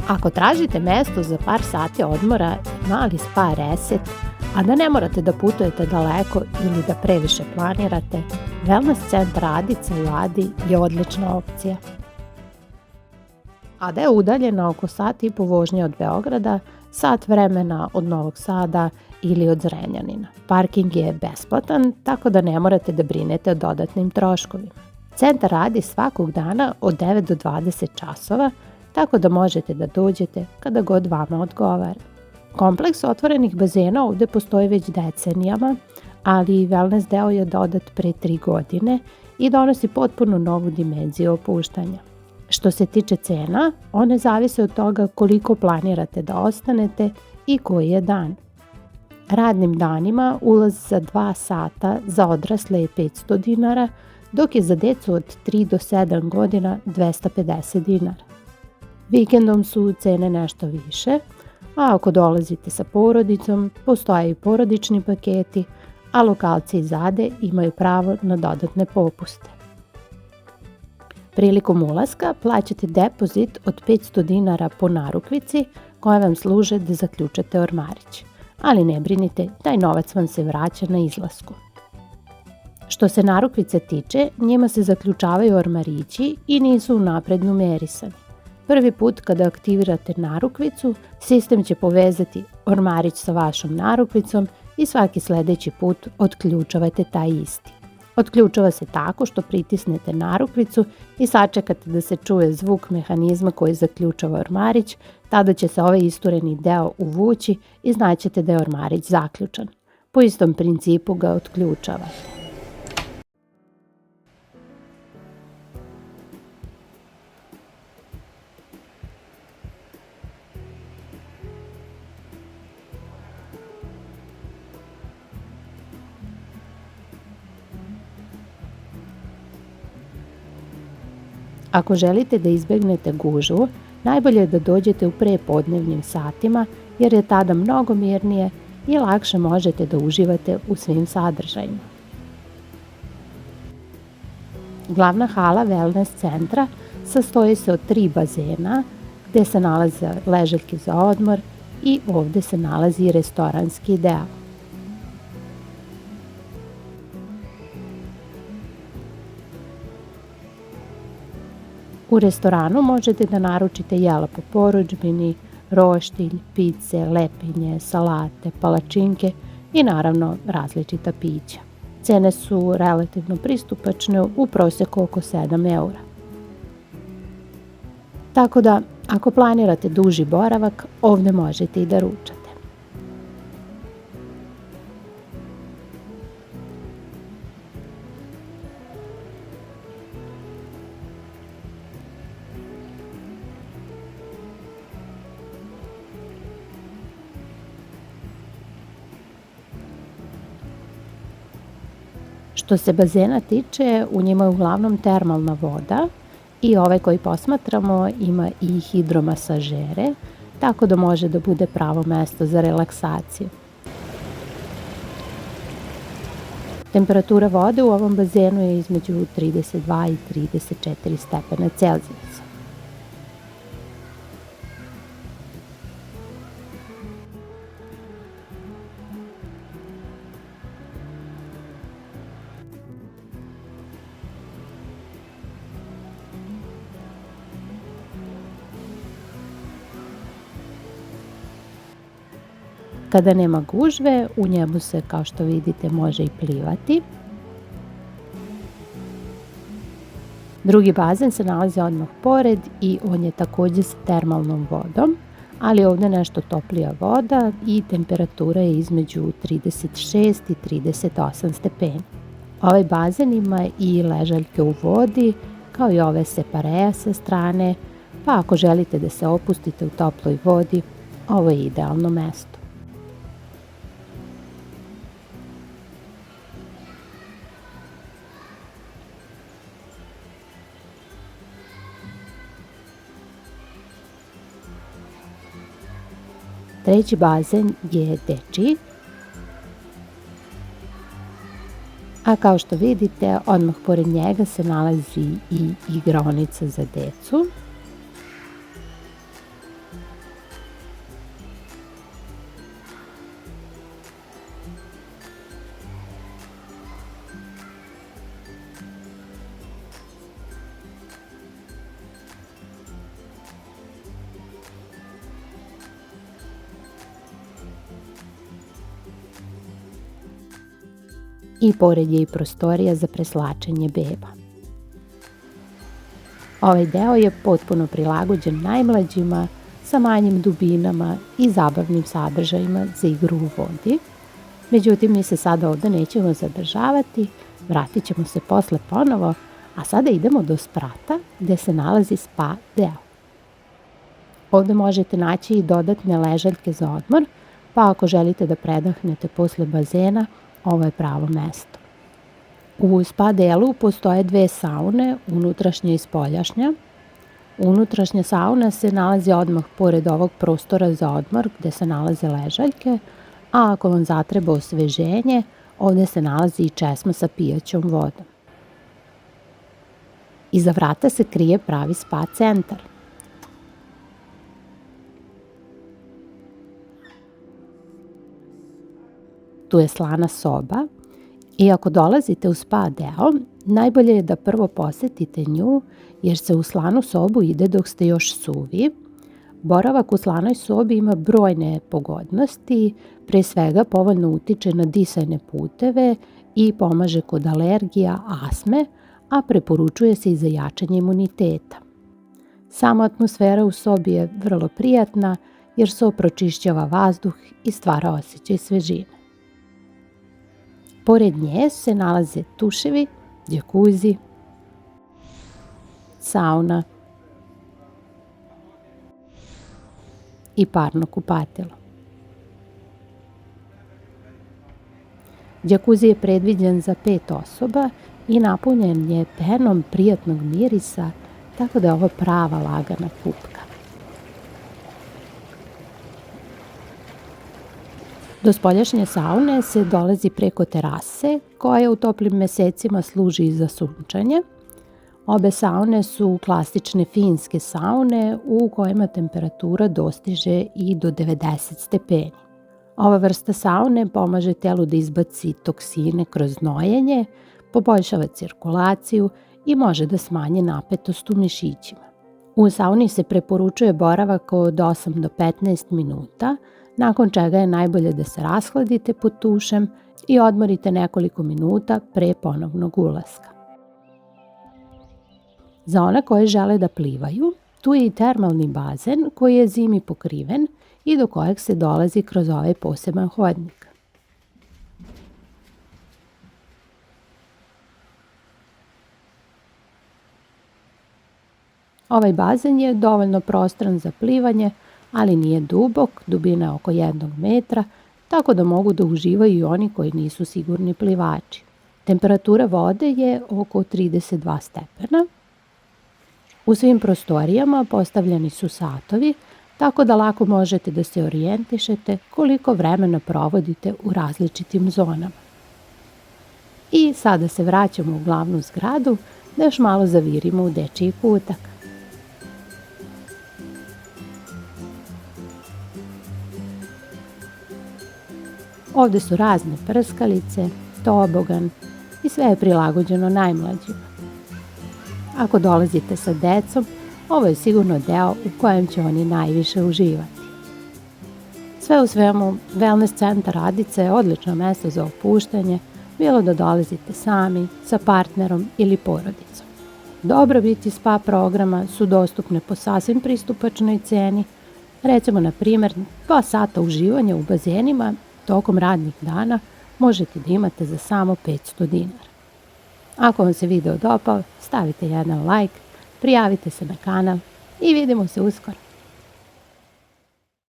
Ako tražite mesto za par sati odmora i mali spa reset, a da ne morate da putujete daleko ili da previše planirate, Wellness centar Adica u Adi je odlična opcija. Ada je udaljena oko sat i po vožnje od Beograda, sat vremena od Novog Sada ili od Zrenjanina. Parking je besplatan, tako da ne morate da brinete o dodatnim troškovima. Centar radi svakog dana od 9 do 20 časova, tako da možete da dođete kada god vama odgovara. Kompleks otvorenih bazena ovde postoji već decenijama, ali wellness deo je dodat pre 3 godine i donosi potpuno novu dimenziju opuštanja. Što se tiče cena, one zavise od toga koliko planirate da ostanete i koji je dan. Radnim danima ulaz za 2 sata za odrasle je 500 dinara, dok je za decu od 3 do 7 godina 250 dinara. Vikendom su cene nešto više, a ako dolazite sa porodicom, postoje i porodični paketi, a lokalci iz Ade imaju pravo na dodatne popuste. Prilikom ulaska plaćate depozit od 500 dinara po narukvici koja vam služe da zaključate ormarić, ali ne brinite, taj novac vam se vraća na izlasku. Što se narukvice tiče, njima se zaključavaju ormarići i nisu unapred numerisani. Prvi put kada aktivirate narukvicu, sistem će povezati ormarić sa vašom narukvicom i svaki sledeći put otključavate taj isti. Otključava se tako što pritisnete narukvicu i sačekate da se čuje zvuk mehanizma koji zaključava ormarić, tada će se ovaj istureni deo uvući i znaćete da je ormarić zaključan. Po istom principu ga otključavate. Ako želite da izbegnete gužvu, najbolje je da dođete u prepodnevnim satima jer je tada mnogo mirnije i lakše možete da uživate u svim sadržajima. Glavna hala Wellness centra sastoji se od 3 bazena gde se nalaze ležaljke za odmor i ovde se nalazi i restoranski deo. U restoranu možete da naručite jela po porudžbini, roštilj, pice, lepinje, salate, palačinke i naravno različita pića. Cene su relativno pristupačne, u proseku oko 7 eura. Tako da, ako planirate duži boravak, ovde možete i da ručate. Što se bazena tiče, u njima je uglavnom termalna voda i ovaj koji posmatramo ima i hidromasažere, tako da može da bude pravo mesto za relaksaciju. Temperatura vode u ovom bazenu je između 32 i 34 stepena Celzijusa. Kada nema gužve, u njemu se, kao što vidite, može i plivati. Drugi bazen se nalazi odmah pored i on je takođe sa termalnom vodom, ali ovde nešto toplija voda i temperatura je između 36 i 38 stepeni. Ovaj bazen ima i ležaljke u vodi, kao i ove separeja sa strane, pa ako želite da se opustite u toploj vodi, ovo je idealno mesto. Treći bazen je dečiji, a kao što vidite, odmah pored njega se nalazi i igraonica za decu. i pored je i prostorija za preslačenje beba. Ovaj deo je potpuno prilagođen najmlađima sa manjim dubinama i zabavnim sadržajima za igru u vodi. Međutim, mi se sada ovdje nećemo zadržavati, vratit ćemo se posle ponovo, a sada idemo do sprata gdje se nalazi spa deo. Ovdje možete naći i dodatne ležaljke za odmor, pa ako želite da predahnete posle bazena, ovo je pravo mesto. U spa delu postoje 2 saune, unutrašnja i spoljašnja. Unutrašnja sauna se nalazi odmah pored ovog prostora za odmor gdje se nalaze ležaljke, a ako vam zatreba osveženje, ovdje se nalazi i česma sa pijaćom vodom. Iza vrata se krije pravi spa centar. Tu je slana soba i ako dolazite u spa deo, najbolje je da prvo posetite nju jer se u slanu sobu ide dok ste još suvi. Boravak u slanoj sobi ima brojne pogodnosti, pre svega povoljno utiče na disajne puteve i pomaže kod alergija, astme, a preporučuje se i za jačanje imuniteta. Sama atmosfera u sobi je vrlo prijatna jer se pročišćava vazduh i stvara osjećaj svežine. Pored nje se nalaze tuševi, džakuzi, sauna i parno kupatilo. Džakuzi je predviđen za 5 osoba i napunjen je penom prijatnog mirisa, tako da je ovo prava lagana kupka. Do spoljašnje saune se dolazi preko terase, koja u toplim mesecima služi i za sunčanje. Obe saune su klasične finske saune u kojima temperatura dostiže i do 90 stepeni. Ova vrsta saune pomaže telu da izbaci toksine kroz nojenje, poboljšava cirkulaciju i može da smanji napetost u mišićima. U sauni se preporučuje boravak od 8 do 15 minuta, nakon čega je najbolje da se rashladite pod tušem i odmorite nekoliko minuta pre ponovnog ulaska. Za one koje žele da plivaju, tu je i termalni bazen koji je zimi pokriven i do kojeg se dolazi kroz ovaj poseban hodnik. Ovaj bazen je dovoljno prostran za plivanje, ali nije dubok, dubina je oko 1 metra, tako da mogu da uživaju i oni koji nisu sigurni plivači. Temperatura vode je oko 32 stepena. U svim prostorijama postavljeni su satovi, tako da lako možete da se orijentišete koliko vremena provodite u različitim zonama. I sada se vraćamo u glavnu zgradu da još malo zavirimo u dečiji kutak. Ovdje su razne prskalice, tobogan i sve je prilagođeno najmlađima. Ako dolazite sa decom, ovo je sigurno deo u kojem će oni najviše uživati. Sve u svemu, Wellness centar Radica je odlično mesto za opuštanje, bilo da dolazite sami, sa partnerom ili porodicom. Dobrobiti spa programa su dostupne po sasvim pristupačnoj ceni, recimo na primjer 2 sata uživanja u bazenima tokom radnih dana možete da imate za samo 500 dinara. Ako vam se video dopao, stavite jedan like, prijavite se na kanal i vidimo se uskoro.